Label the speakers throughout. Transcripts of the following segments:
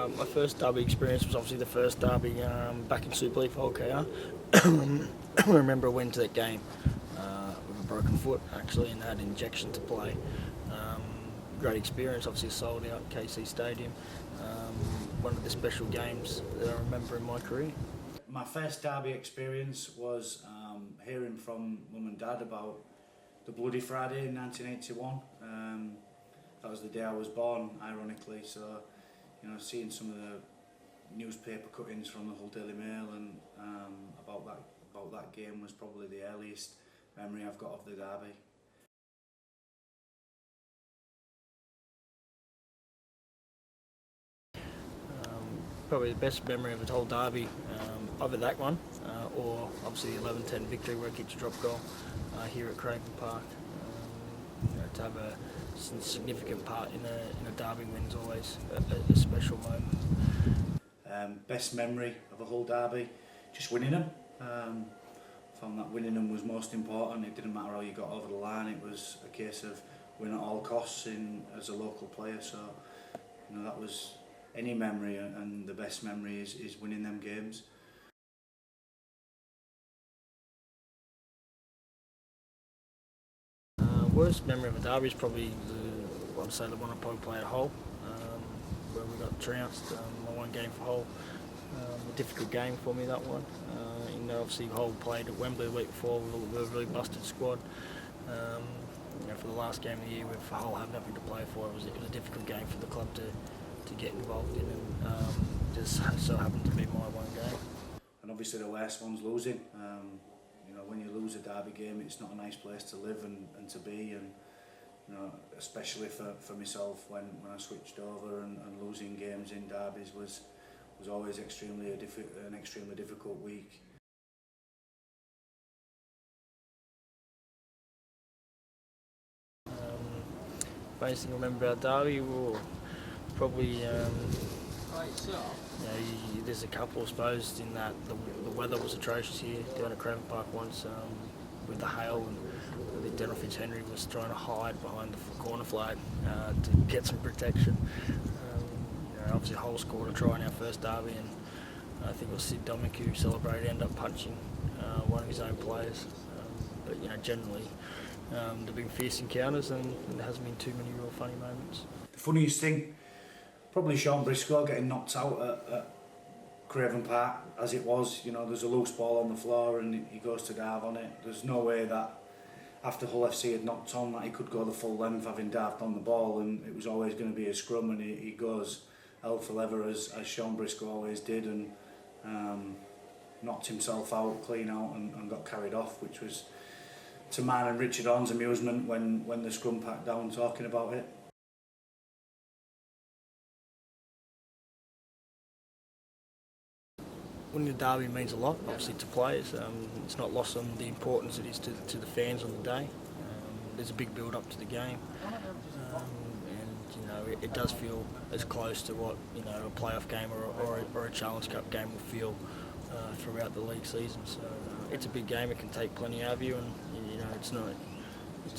Speaker 1: My first derby experience was obviously the first derby back in Super League for Hull KR. I remember I went to that game with a broken foot actually and had injection to play. Great experience, obviously sold out KC Stadium. One of the special games that I remember in my career.
Speaker 2: My first derby experience was hearing from Mum and Dad about the Bloody Friday in 1981. That was the day I was born, ironically, so seeing some of the newspaper cuttings from the Hull Daily Mail and about that game was probably the earliest memory I've got of the derby.
Speaker 1: Probably the best memory of the whole derby, either that one or obviously the 11-10 victory where I kicked a drop goal here at Craven Park. To have a significant part in a derby win is always a special moment.
Speaker 2: Best memory of a whole derby, just winning them. Found that winning them was most important. It didn't matter how you got over the line. It was a case of winning at all costs as a local player. So that was any memory, and the best memory is winning them games.
Speaker 1: Worst memory of a derby is probably the one I probably played at Hull, where we got trounced. My one game for Hull, a difficult game for me, that one. Obviously Hull played at Wembley the week before with a really busted squad. For the last game of the year with Hull having nothing to play for, it was a difficult game for the club to get involved in, and just so happened to be my one game.
Speaker 2: And obviously the worst one's losing. When you lose a derby game, it's not a nice place to live and to be, and especially for myself when I switched over and losing games in derbies was always an extremely difficult week.
Speaker 1: Best thing I remember about derby, probably there's a couple, I suppose, in that the weather was atrocious here down at Craven Park once with the hail, and I think Dennis Fitzhenry was trying to hide behind the corner flag to get some protection. Obviously Hull scored a try in our first derby, and I think it was Sid Dominic who celebrated, ended up punching one of his own players. But generally there've been fierce encounters, and there hasn't been too many real funny moments.
Speaker 2: The funniest thing, probably Sean Briscoe getting knocked out at Craven Park as it was. There's a loose ball on the floor and he goes to dive on it. There's no way that after Hull FC had knocked on that he could go the full length having dived on the ball, and it was always going to be a scrum, and he goes hell for leather as Sean Briscoe always did, and knocked himself out, clean out, and got carried off, which was to mine and Richard Orn's amusement when the scrum packed down talking about it.
Speaker 1: Winning the derby means a lot, obviously, to players. It's not lost on the importance it is to the fans on the day. There's a big build-up to the game, and it does feel as close to what a playoff game or a Challenge Cup game will feel throughout the league season. So it's a big game. It can take plenty out of you, and it's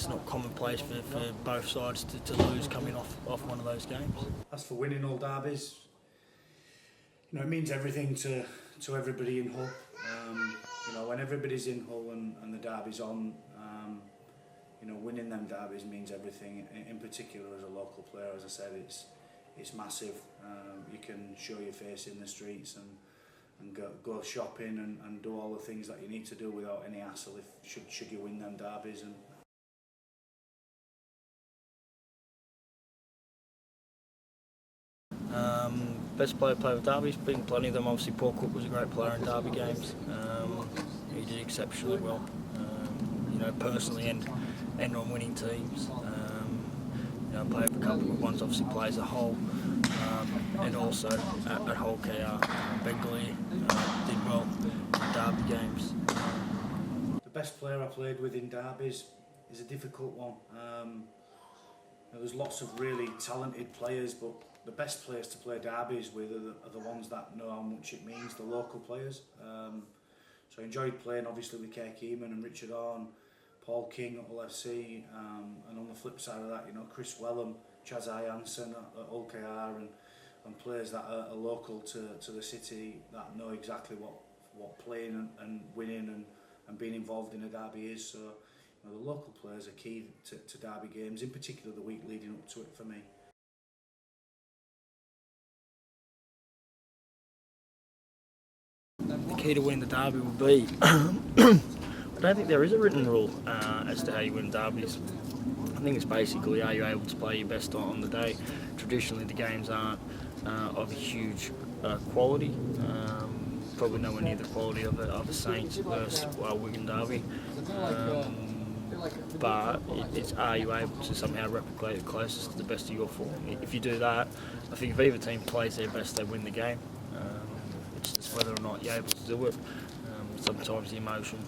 Speaker 1: not commonplace for both sides to lose coming off one of those games.
Speaker 2: As for winning all derbies, it means everything to everybody in Hull. When everybody's in Hull and the derby's on, winning them derbies means everything. In particular, as a local player, as I said, it's massive. You can show your face in the streets and go shopping and do all the things that you need to do without any hassle should you win them derbies.
Speaker 1: Best player to play with derbies, been plenty of them. Obviously Paul Cooke was a great player in derby games. He did exceptionally well, personally and on winning teams. I played with a couple of ones, obviously plays at Hull and also at Hull KR. Bengali did well in derby games.
Speaker 2: The best player I played with in derbies is a difficult one. There's lots of really talented players, but the best players to play derbies with are the ones that know how much it means, the local players. So I enjoyed playing obviously with Cooke and Richard Orn, Paul King at Hull FC, and on the flip side of that, Chris Wellham, Chaz Jansen at Hull KR, and and players that are local to the city, that know exactly what playing and winning and being involved in a derby is. So you know, the local players are key to derby games, in particular the week leading up to it for me.
Speaker 1: The key to win the derby will be, I don't think there is a written rule as to how you win derbies. I think it's basically, are you able to play your best on the day? Traditionally the games aren't of a huge quality, probably nowhere near the quality of a Saints versus Wigan derby. But it's, are you able to somehow replicate it closest to the best of your form? If you do that, I think if either team plays their best, they win the game. It's just whether or not you're able to do it. Sometimes the emotion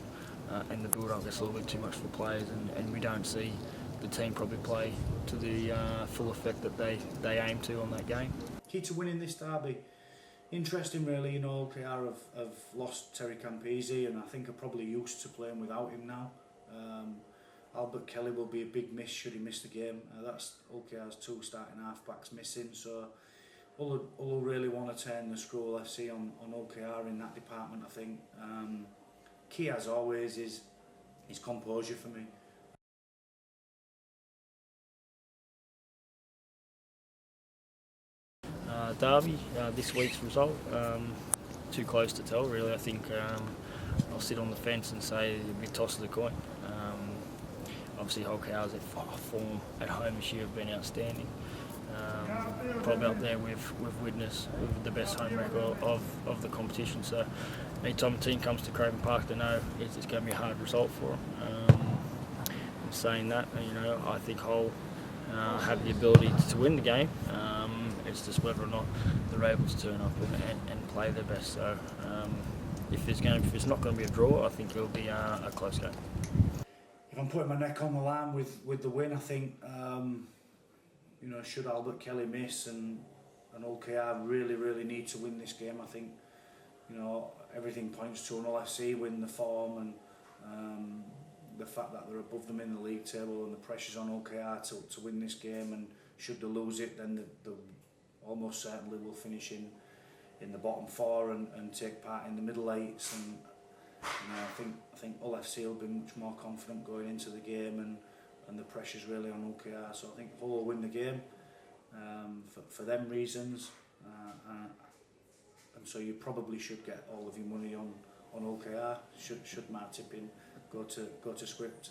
Speaker 1: and the build-up gets a little bit too much for players, and we don't see the team probably play to the full effect that they aim to on that game.
Speaker 2: Key to winning this derby. Interesting really, you know, OKR have lost Terry Campese, and I think are probably used to playing without him now. Albert Kelly will be a big miss should he miss the game. That's OKR's 2 starting half-backs missing, so Hull really want to turn the screw FC on OKR in that department, I think. Key as always is his composure for me.
Speaker 1: Derby, this week's result, too close to tell really. I think I'll sit on the fence and say it'll be a toss of the coin. Obviously Holkau's form at home this year have been outstanding. Probably up there with Widnes, with the best home record of the competition. So anytime a team comes to Craven Park, they know it's going to be a hard result for them. In saying that, you know, I think Hull have the ability to win the game. It's just whether or not they're able to turn up and play their best. So if it's not going to be a draw, I think it'll be a close game.
Speaker 2: If I'm putting my neck on the line with the win, I think you know, should Albert Kelly miss and OKR really need to win this game, I think, you know, everything points to an Hull FC win the form and the fact that they're above them in the league table, and the pressure's on OKR to win this game, and should they lose it, then they almost certainly will finish in the bottom 4 and take part in the middle 8s. And you know, I think Hull FC will be much more confident going into the game, and the pressure's really on OKR. So I think Hull will win the game for them reasons, and so you probably should get all of your money on OKR. Should my tipping go to script.